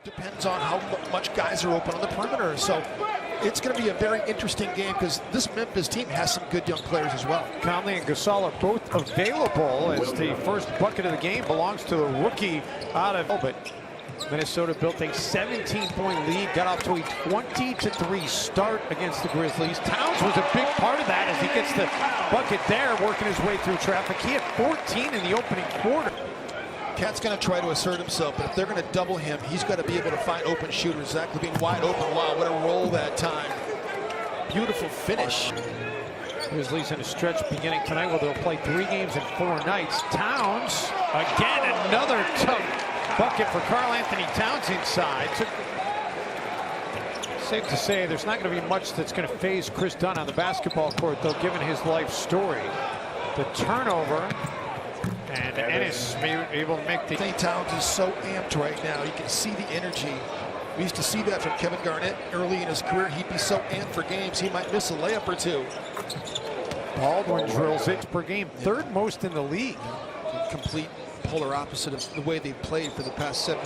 Depends on how much guys are open on the perimeter. So it's going to be a very interesting game because this Memphis team has some good young players as well. Conley and Gasol are both available as the first bucket of the game belongs to the rookie out of but Minnesota built a 17-point lead, got off to a 20-3 start against the Grizzlies. Towns was a big part of that as he gets the bucket there, working his way through traffic. He had 14 in the opening quarter. Cat's going to try to assert himself, but if they're going to double him, he's got to be able to find open shooters. Zach LaVine wide open. Wow, what a roll that time. Beautiful finish. Grizzlies in a stretch beginning tonight where they'll play 3 games in 4 nights. Towns, again, another tough bucket for Karl Anthony Towns inside. Safe to say there's not going to be much that's going to phase Chris Dunn on the basketball court, though, given his life story. The turnover. And Ennis may be able to make the... Anthony Towns is so amped right now. You can see the energy. We used to see that from Kevin Garnett early in his career. He'd be so amped for games, he might miss a layup or two. Baldwin drills it per game, 3rd most in the league. Complete polar opposite of the way they've played for the past 7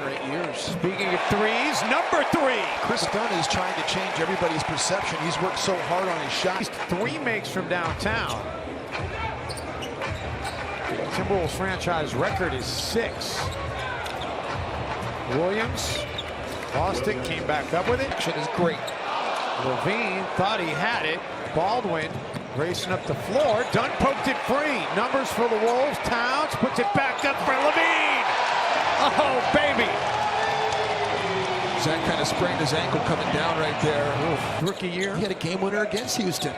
or 8 years. Speaking of threes, number 3. Chris Dunn is trying to change everybody's perception. He's worked so hard on his shot. 3 makes from downtown. Timberwolves franchise record is 6. Williams lost it, came back up with it. Action is great. LaVine thought he had it. Baldwin racing up the floor. Dunn poked it free. Numbers for the Wolves. Towns puts it back up for LaVine. Oh, baby. Zach kind of sprained his ankle coming down right there. Oof. Rookie year. He had a game winner against Houston.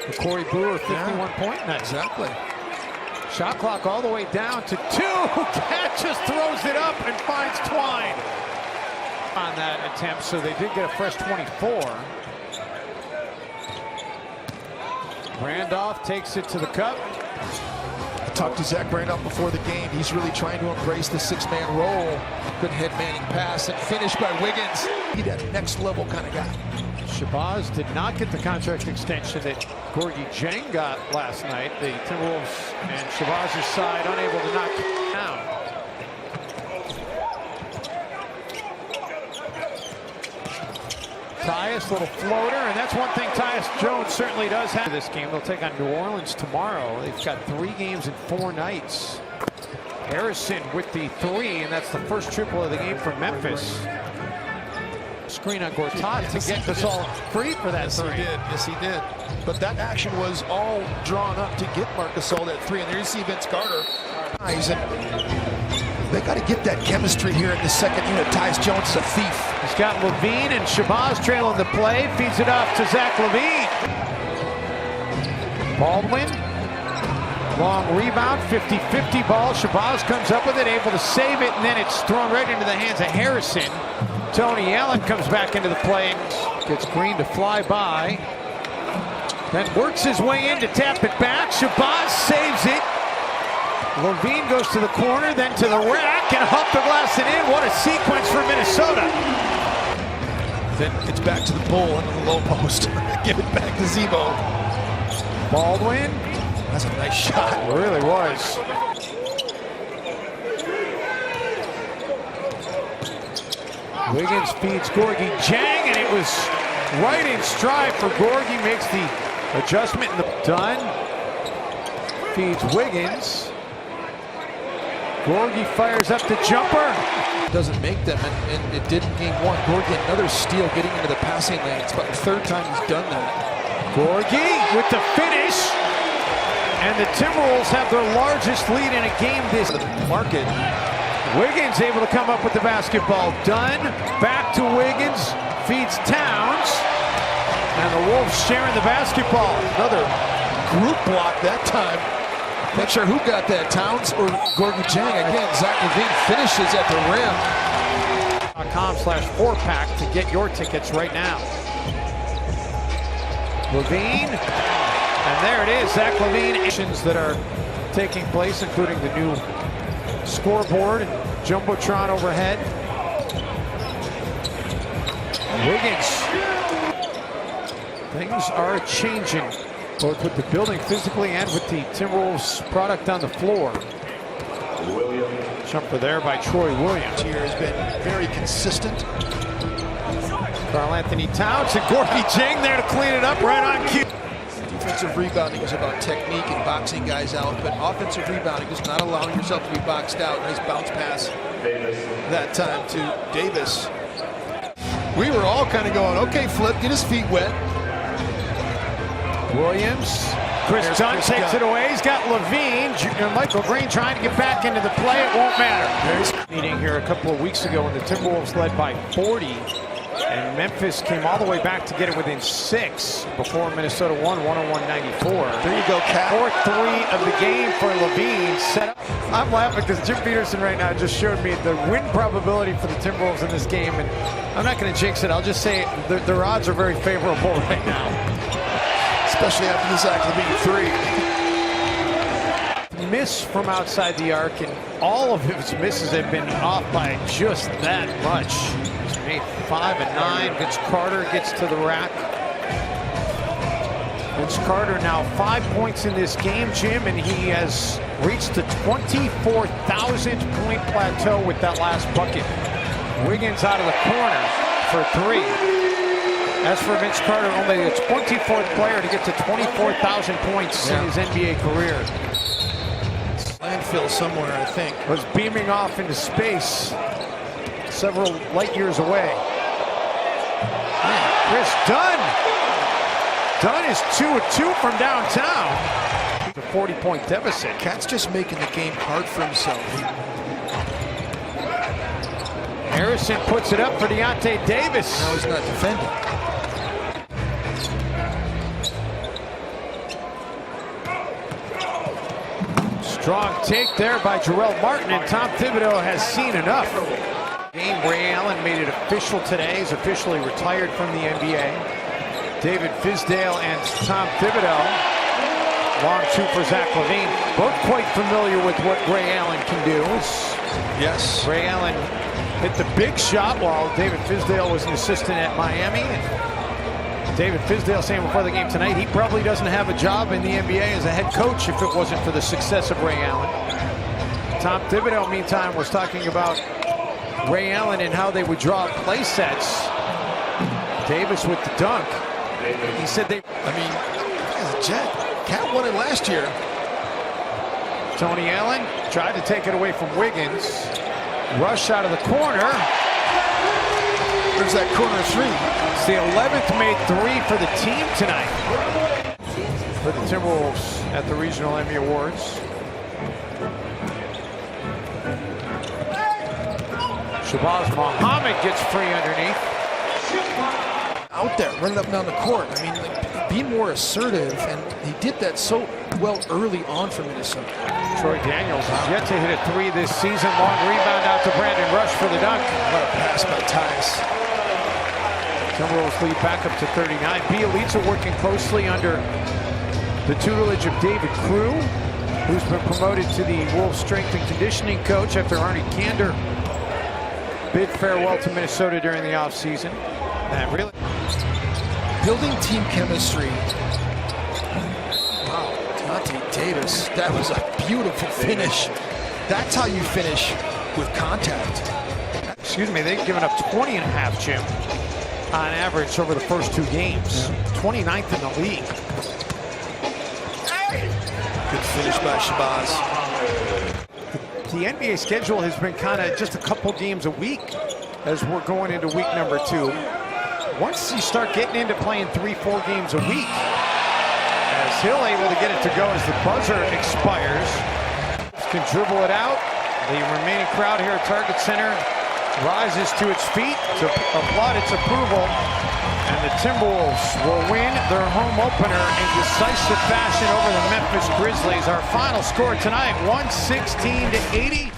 For Corey Brewer, 51-point night. Exactly. Shot clock all the way down to 2. Cat just throws it up and finds Twine on that attempt, so they did get a fresh 24. Randolph takes it to the cup. I talked to Zach Randolph before the game. He's really trying to embrace the 6-man role. Good head-manning pass and finish by Wiggins. He's that next-level kind of guy. Shabazz did not get the contract extension that Gorgui Dieng got last night. The Timberwolves and Shabazz's side unable to knock it down. Tyus, little floater, and that's one thing Tyus Jones certainly does have this game. They'll take on New Orleans tomorrow. They've got 3 games in 4 nights. Harrison with the 3, and that's the first triple of the game for Memphis. Screen on Gortat to get Gasol free for that 3. Yes, he did. But that action was all drawn up to get Marc Gasol that 3. And there you see Vince Carter. They got to get that chemistry here in the second unit. Tyus Jones is a thief. He's got LaVine and Shabazz trailing the play. Feeds it off to Zach LaVine. Baldwin. Long rebound, 50-50 ball. Shabazz comes up with it, able to save it, and then it's thrown right into the hands of Harrison. Tony Allen comes back into the play, gets Green to fly by, then works his way in to tap it back. Shabazz saves it. LaVine goes to the corner, then to the rack, and off the glass and in. What a sequence for Minnesota. Then it's back to the bull under the low post. Give it back to Ximo. Baldwin. That's a nice shot. It really was. Wiggins feeds Gorgui Dieng, and it was right in stride for Gorgui. Makes the adjustment in the Dunn. Feeds Wiggins. Gorgui fires up the jumper. Doesn't make them, and it did in game 1. Gorgui, another steal getting into the passing lane. It's about the 3rd time he's done that. Gorgui with the finish. And the Timberwolves have their largest lead in a game this market. Wiggins able to come up with the basketball. Dunn back to Wiggins, feeds Towns, and the Wolves sharing the basketball. Another group block that time. Not sure who got that, Towns or Gorgui Dieng. Again, Zach LaVine finishes at the rim. .com/4pack to get your tickets right now. LaVine, and there it is, Zach LaVine. Actions that are taking place, including the new scoreboard and jumbotron overhead. Wiggins. Things are changing, both with the building physically and with the Timberwolves product on the floor. Jumper there by Troy Williams. Here has been very consistent. Karl Anthony Towns and Gorgie Jang there to clean it up right on cue. Defensive rebounding is about technique and boxing guys out, but offensive rebounding is not allowing yourself to be boxed out. Nice bounce pass that time to Davis. We were all kind of going, okay, Flip, get his feet wet. Williams. Chris Dunn takes it away. He's got Levine. Michael Green trying to get back into the play. It won't matter. Meeting here a couple of weeks ago when the Timberwolves led by 40. And Memphis came all the way back to get it within 6 before Minnesota won 101-94. There you go, Cat. 4-3 of the game for Levine. Set up. I'm laughing because Jim Peterson right now just showed me the win probability for the Timberwolves in this game. And I'm not going to jinx it. I'll just say their odds are very favorable right now. Especially after the Zach Levine 3. Miss from outside the arc, and all of his misses have been off by just that much. He's made 5 and 9. Vince Carter gets to the rack. Vince Carter now 5 points in this game, Jim, and he has reached the 24,000 point plateau with that last bucket. Wiggins out of the corner for 3. As for Vince Carter, only the 24th player to get to 24,000 points in his NBA career. Landfill somewhere, I think. Was beaming off into space several light years away. Chris Dunn. Dunn is 2 of 2 from downtown. A 40-point deficit. Cat's just making the game hard for himself. Harrison puts it up for Deontay Davis. Now he's not defending. Strong take there by Jarrell Martin, and Tom Thibodeau has seen enough. Game, Ray Allen made it official today. He's officially retired from the NBA. David Fizdale and Tom Thibodeau. Long two for Zach Levine. Both quite familiar with what Ray Allen can do. Yes. Ray Allen hit the big shot while David Fizdale was an assistant at Miami. David Fizdale saying before the game tonight he probably doesn't have a job in the NBA as a head coach if it wasn't for the success of Ray Allen. Tom Thibodeau, meantime, was talking about Ray Allen and how they would draw play sets. Davis with the dunk. He said they... I mean, Jet, Cat won it last year. Tony Allen tried to take it away from Wiggins. Rush out of the corner. There's that corner 3. It's the 11th made 3 for the team tonight. For the Timberwolves at the Regional Emmy Awards. Shabazz Muhammad gets free underneath. Out there, running up and down the court. I mean, like, be more assertive, and he did that so well early on for Minnesota. Troy Daniels has yet to hit a 3 this season. Long rebound out to Brandon Rush for the dunk. What a pass by Tyus. Timberwolves lead back up to 39. Bielitsa working closely under the tutelage of David Crew, who's been promoted to the Wolves strength and conditioning coach after Arnie Kander bid farewell to Minnesota during the offseason. And really building team chemistry. Wow, Deontay Davis, that was a beautiful finish. That's how you finish with contact. Excuse me, they've given up 20 and a half, Jim, on average over the first 2 games. 29th in the league. Good finish by Shabazz. The NBA schedule has been kind of just a couple games a week as we're going into week number 2. Once you start getting into playing 3-4 games a week, as Hill able to get it to go as the buzzer expires, can dribble it out. The remaining crowd here at Target Center rises to its feet to applaud its approval, and the Timberwolves will win their home opener in decisive fashion over the Memphis Grizzlies. Our final score tonight, 116-80.